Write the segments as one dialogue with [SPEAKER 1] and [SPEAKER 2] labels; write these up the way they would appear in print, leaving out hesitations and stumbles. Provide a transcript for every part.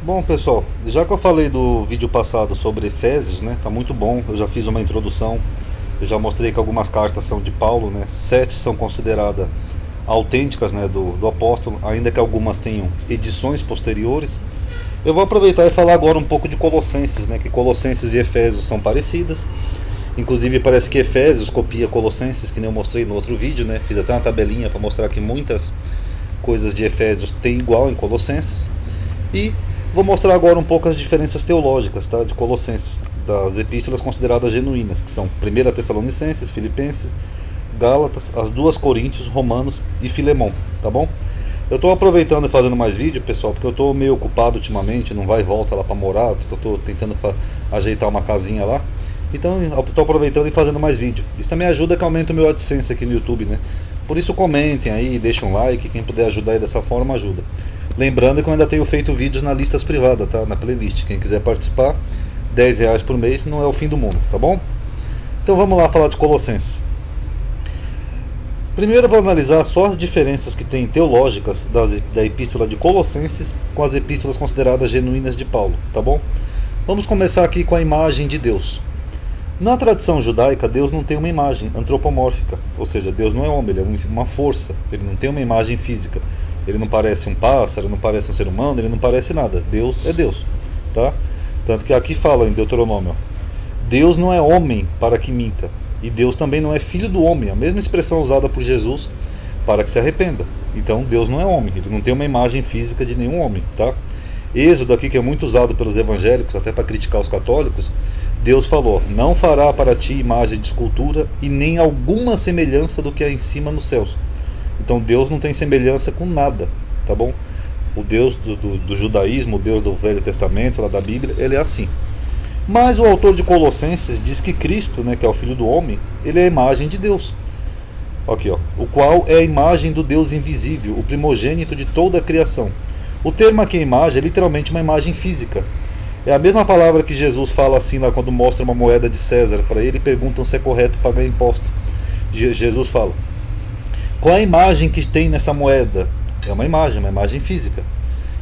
[SPEAKER 1] Bom, pessoal, já que eu falei do vídeo passado sobre Efésios, né, tá muito bom. Eu já fiz uma introdução, eu já mostrei que algumas cartas são de Paulo, né, 7 são consideradas autênticas, né, do apóstolo, ainda que algumas tenham edições posteriores. Eu vou aproveitar e falar agora um pouco de Colossenses, né, que Colossenses e Efésios são parecidas. Inclusive parece que Efésios copia Colossenses, que nem eu mostrei no outro vídeo, né, fiz até uma tabelinha para mostrar que muitas coisas de Efésios tem igual em Colossenses. E vou mostrar agora um pouco as diferenças teológicas, tá, de Colossenses, das epístolas consideradas genuínas, que são 1 Tessalonicenses, Filipenses, Gálatas, as duas Coríntios, Romanos e Filemão, tá bom? Eu estou aproveitando e fazendo mais vídeo, pessoal, porque eu estou meio ocupado ultimamente, não vai e volta lá para morar, eu estou tentando ajeitar uma casinha lá. Então eu estou aproveitando e fazendo mais vídeo. Isso também ajuda que aumenta o meu AdSense aqui no YouTube, né? Por isso comentem aí, deixem um like, quem puder ajudar aí dessa forma ajuda. Lembrando que eu ainda tenho feito vídeos na listas privadas, tá? Na playlist. Quem quiser participar, R$ 10 por mês não é o fim do mundo, tá bom? Então vamos lá falar de Colossenses. Primeiro eu vou analisar só as diferenças que tem teológicas da epístola de Colossenses com as epístolas consideradas genuínas de Paulo, tá bom? Vamos começar aqui com a imagem de Deus. Na tradição judaica, Deus não tem uma imagem antropomórfica, ou seja, Deus não é homem, ele é uma força, ele não tem uma imagem física. Ele não parece um pássaro, não parece um ser humano, ele não parece nada. Deus é Deus, tá? Tanto que aqui fala em Deuteronômio, Deus não é homem para que minta, e Deus também não é filho do homem, a mesma expressão usada por Jesus para que se arrependa. Então Deus não é homem, ele não tem uma imagem física de nenhum homem, tá? Êxodo aqui, que é muito usado pelos evangélicos, até para criticar os católicos, Deus falou, não fará para ti imagem de escultura e nem alguma semelhança do que há em cima nos céus. Então Deus não tem semelhança com nada, tá bom? O Deus do judaísmo, o Deus do Velho Testamento, lá da Bíblia, ele é assim. Mas o autor de Colossenses diz que Cristo, né, que é o Filho do Homem, ele é a imagem de Deus. Aqui, ó, o qual é a imagem do Deus invisível, o primogênito de toda a criação. O termo aqui, imagem, é literalmente uma imagem física. É a mesma palavra que Jesus fala assim lá quando mostra uma moeda de César para ele e perguntam se é correto pagar imposto. Jesus fala, qual é a imagem que tem nessa moeda? É uma imagem física.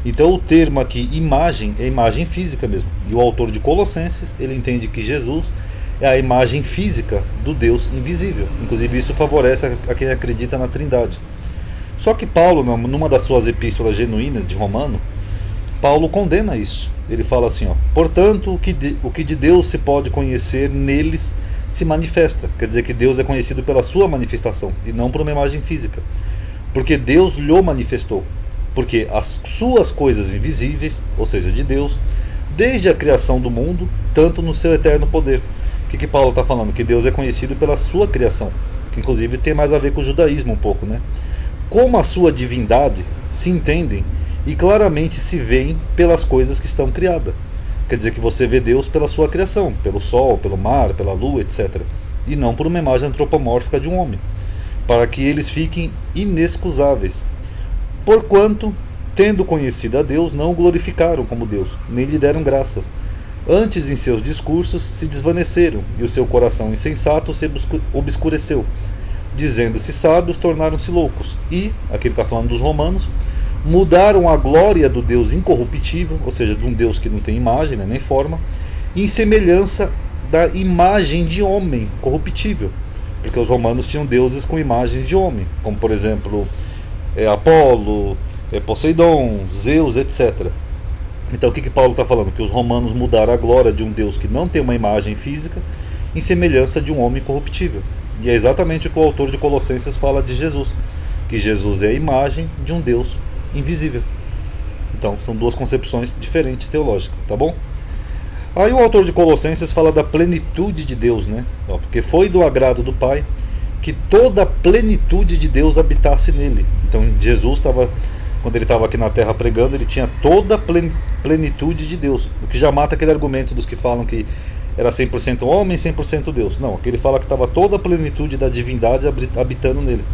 [SPEAKER 1] Então o termo aqui, imagem, é imagem física mesmo. E o autor de Colossenses, ele entende que Jesus é a imagem física do Deus invisível. Inclusive isso favorece a quem acredita na Trindade. Só que Paulo, numa das suas epístolas genuínas de Romano, Paulo condena isso. Ele fala assim, ó, portanto, o que de Deus se pode conhecer neles se manifesta. Quer dizer que Deus é conhecido pela sua manifestação e não por uma imagem física. Porque Deus lhe manifestou. Porque as suas coisas invisíveis, ou seja, de Deus, desde a criação do mundo, tanto no seu eterno poder. O que Paulo está falando? Que Deus é conhecido pela sua criação. Que inclusive tem mais a ver com o judaísmo um pouco, né? Como a sua divindade se entendem e claramente se veem pelas coisas que estão criadas. Quer dizer que você vê Deus pela sua criação, pelo sol, pelo mar, pela lua, etc. E não por uma imagem antropomórfica de um homem, para que eles fiquem inexcusáveis. Porquanto, tendo conhecido a Deus, não o glorificaram como Deus, nem lhe deram graças. Antes, em seus discursos, se desvaneceram, e o seu coração insensato se obscureceu. Dizendo-se sábios, tornaram-se loucos. E, aqui ele está falando dos romanos, mudaram a glória do Deus incorruptível, ou seja, de um Deus que não tem imagem, né, nem forma, em semelhança da imagem de homem corruptível. Porque os romanos tinham deuses com imagens de homem, como por exemplo Apolo, Poseidon, Zeus, etc. Então o que Paulo está falando? Que os romanos mudaram a glória de um Deus que não tem uma imagem física em semelhança de um homem corruptível. E é exatamente o que o autor de Colossenses fala de Jesus, que Jesus é a imagem de um Deus invisível. Então são duas concepções diferentes teológicas, tá bom? Aí o autor de Colossenses fala da plenitude de Deus, né? Porque foi do agrado do Pai que toda a plenitude de Deus habitasse nele. Então Jesus estava, quando ele estava aqui na terra pregando, ele tinha toda a plenitude de Deus, o que já mata aquele argumento dos que falam que era 100% homem, 100% Deus. Não, aqui ele fala que estava toda a plenitude da divindade habitando nele.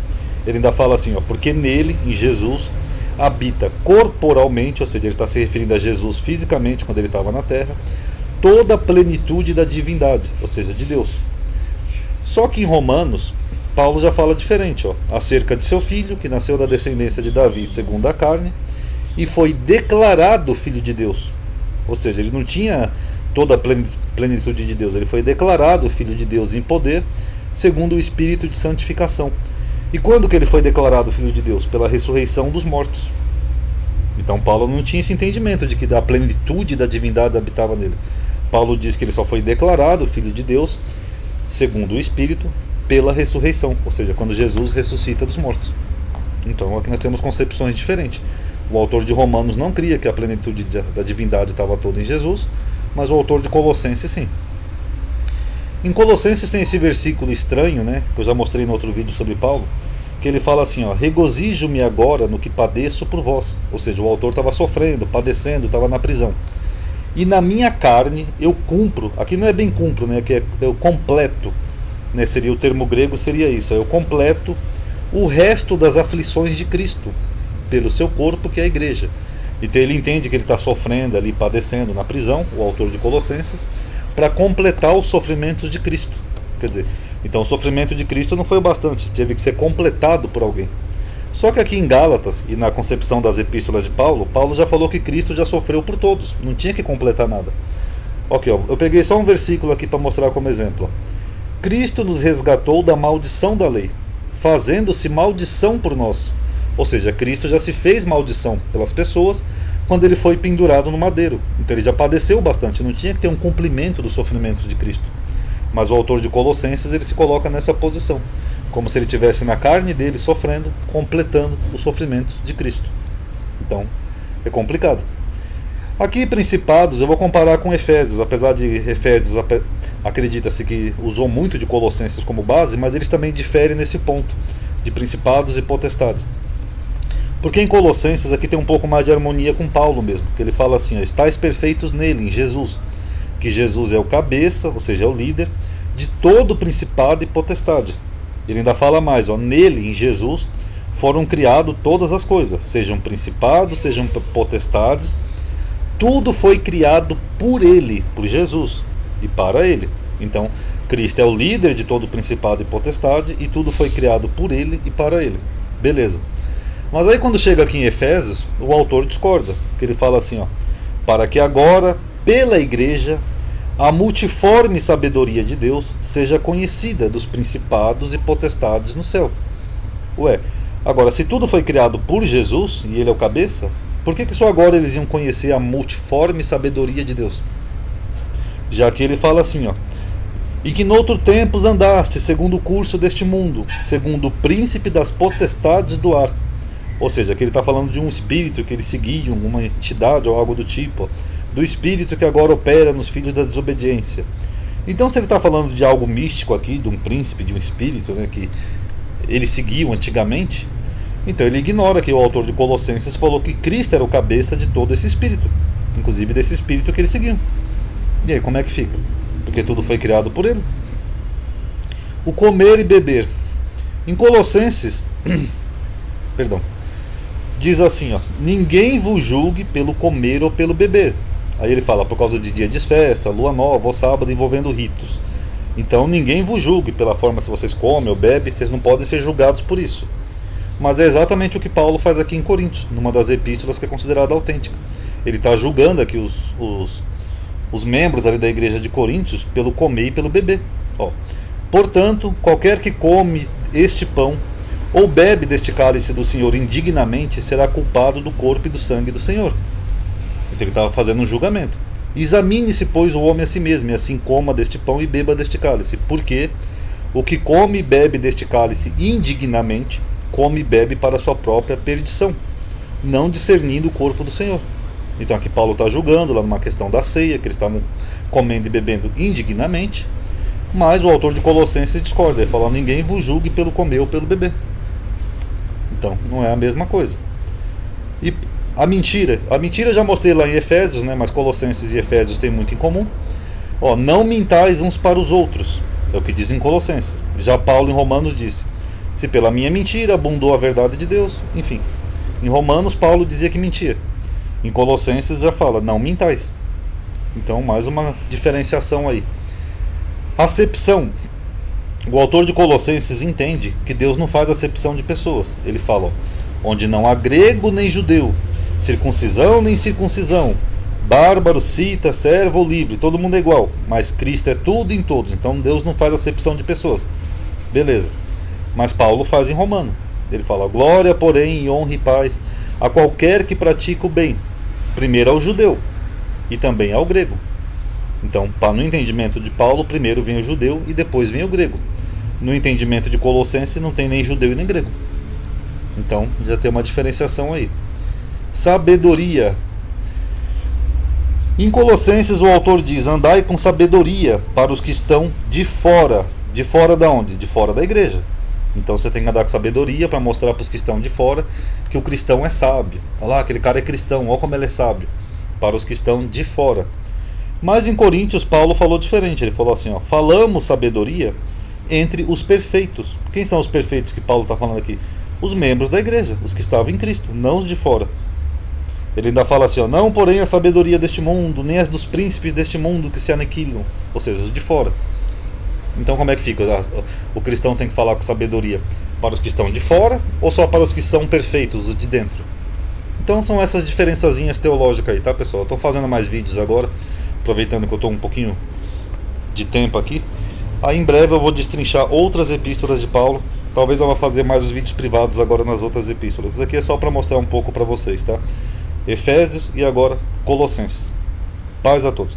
[SPEAKER 1] Ele ainda fala assim, ó, porque nele, em Jesus, habita corporalmente, ou seja, ele está se referindo a Jesus fisicamente quando ele estava na terra, toda a plenitude da divindade, ou seja, de Deus. Só que em Romanos, Paulo já fala diferente, ó, acerca de seu filho, que nasceu da descendência de Davi segundo a carne, e foi declarado Filho de Deus. Ou seja, ele não tinha toda a plenitude de Deus, ele foi declarado Filho de Deus em poder, segundo o Espírito de santificação. E quando que ele foi declarado Filho de Deus? Pela ressurreição dos mortos. Então Paulo não tinha esse entendimento de que a plenitude da divindade habitava nele. Paulo diz que ele só foi declarado Filho de Deus, segundo o Espírito, pela ressurreição, ou seja, quando Jesus ressuscita dos mortos. Então aqui nós temos concepções diferentes. O autor de Romanos não cria que a plenitude da divindade estava toda em Jesus, mas o autor de Colossenses sim. Em Colossenses tem esse versículo estranho, né, que eu já mostrei no outro vídeo sobre Paulo, que ele fala assim, ó, regozijo-me agora no que padeço por vós. Ou seja, o autor estava sofrendo, padecendo, estava na prisão. E na minha carne eu cumpro, aqui não é bem cumpro, né, que eu completo, né, seria o termo grego, seria isso, eu completo o resto das aflições de Cristo, pelo seu corpo, que é a igreja. Então ele entende que ele está sofrendo ali, padecendo na prisão, o autor de Colossenses, para completar os sofrimentos de Cristo. Quer dizer, então o sofrimento de Cristo não foi o bastante, teve que ser completado por alguém. Só que aqui em Gálatas, e na concepção das epístolas de Paulo, Paulo já falou que Cristo já sofreu por todos, não tinha que completar nada. Ok, ó, eu peguei só um versículo aqui para mostrar como exemplo. Cristo nos resgatou da maldição da lei, fazendo-se maldição por nós. Ou seja, Cristo já se fez maldição pelas pessoas quando ele foi pendurado no madeiro. Então ele já padeceu bastante, não tinha que ter um cumprimento do sofrimento de Cristo. Mas o autor de Colossenses, ele se coloca nessa posição, como se ele estivesse na carne dele sofrendo, completando os sofrimentos de Cristo. Então, é complicado. Aqui, principados, eu vou comparar com Efésios, apesar de Efésios acredita-se que usou muito de Colossenses como base, mas eles também diferem nesse ponto, de principados e potestades. Porque em Colossenses aqui tem um pouco mais de harmonia com Paulo mesmo, que ele fala assim, ó, estáis perfeitos nele, em Jesus, que Jesus é o cabeça, ou seja, é o líder, de todo principado e potestade. Ele ainda fala mais, ó, nele, em Jesus, foram criadas todas as coisas, sejam principados, sejam potestades, tudo foi criado por ele, por Jesus, e para ele. Então, Cristo é o líder de todo principado e potestade, e tudo foi criado por ele e para ele. Beleza. Mas aí quando chega aqui em Efésios, o autor discorda, que ele fala assim, ó, para que agora, pela igreja, a multiforme sabedoria de Deus seja conhecida dos principados e potestades no céu. Ué, agora se tudo foi criado por Jesus, e ele é o cabeça, por que só agora eles iam conhecer a multiforme sabedoria de Deus? Já que ele fala assim, ó, e que noutro tempos andaste segundo o curso deste mundo, segundo o príncipe das potestades do ar. Ou seja, que ele está falando de um espírito que eles seguiam, uma entidade ou algo do tipo, do espírito que agora opera nos filhos da desobediência. Então, se ele está falando de algo místico aqui, de um príncipe, de um espírito, né, que eles seguiam antigamente, então ele ignora que o autor de Colossenses falou que Cristo era o cabeça de todo esse espírito, inclusive desse espírito que eles seguiam. E aí, como é que fica? Porque tudo foi criado por ele. O comer e beber. Em Colossenses, perdão, diz assim, ó, ninguém vos julgue pelo comer ou pelo beber. Aí ele fala, por causa de dia de festa, lua nova ou sábado envolvendo ritos. Então ninguém vos julgue pela forma se vocês comem ou bebem, vocês não podem ser julgados por isso. Mas é exatamente o que Paulo faz aqui em Coríntios, numa das epístolas que é considerada autêntica. Ele está julgando aqui os membros ali da igreja de Coríntios pelo comer e pelo beber. Ó, portanto, qualquer que come este pão ou bebe deste cálice do Senhor indignamente, será culpado do corpo e do sangue do Senhor. Então ele estava fazendo um julgamento. Examine-se, pois, o homem a si mesmo, e assim coma deste pão e beba deste cálice. Porque o que come e bebe deste cálice indignamente, come e bebe para a sua própria perdição, não discernindo o corpo do Senhor. Então aqui Paulo está julgando, lá numa questão da ceia, que eles estavam comendo e bebendo indignamente, mas o autor de Colossenses discorda, ele fala, ninguém vos julgue pelo comer ou pelo beber. Então, não é a mesma coisa. E a mentira eu já mostrei lá em Efésios, né, mas Colossenses e Efésios têm muito em comum. Ó, não mintais uns para os outros, é o que diz em Colossenses. Já Paulo em Romanos disse, se pela minha mentira abundou a verdade de Deus, enfim. Em Romanos Paulo dizia que mentia. Em Colossenses já fala, não mintais. Então, mais uma diferenciação aí. Acepção. O autor de Colossenses entende que Deus não faz acepção de pessoas. Ele fala, ó, onde não há grego nem judeu, circuncisão nem circuncisão, bárbaro, cita, servo ou livre, todo mundo é igual, mas Cristo é tudo em todos, então Deus não faz acepção de pessoas. Beleza. Mas Paulo faz em Romano. Ele fala: glória, porém, e honra e paz a qualquer que pratica o bem, primeiro ao judeu e também ao grego. Então, no entendimento de Paulo, primeiro vem o judeu e depois vem o grego. No entendimento de Colossenses, não tem nem judeu e nem grego. Então, já tem uma diferenciação aí. Sabedoria. Em Colossenses, o autor diz: andai com sabedoria para os que estão de fora. De fora da onde? De fora da igreja. Então você tem que andar com sabedoria para mostrar para os que estão de fora que o cristão é sábio. Olha lá, aquele cara é cristão, olha como ele é sábio. Para os que estão de fora. Mas em Coríntios, Paulo falou diferente. Ele falou assim: ó, falamos sabedoria entre os perfeitos. Quem são os perfeitos que Paulo está falando aqui? Os membros da igreja, os que estavam em Cristo, não os de fora. Ele ainda fala assim: ó, não porém a sabedoria deste mundo, nem as dos príncipes deste mundo que se aniquilam. Ou seja, os de fora. Então como é que fica? O cristão tem que falar com sabedoria para os que estão de fora ou só para os que são perfeitos, os de dentro? Então são essas diferençazinhas teológicas aí, tá, pessoal? Eu estou fazendo mais vídeos agora, aproveitando que eu estou um pouquinho de tempo aqui. Aí em breve eu vou destrinchar outras epístolas de Paulo. Talvez eu vá fazer mais os vídeos privados agora nas outras epístolas. Isso aqui é só para mostrar um pouco para vocês, tá? Efésios e agora Colossenses. Paz a todos.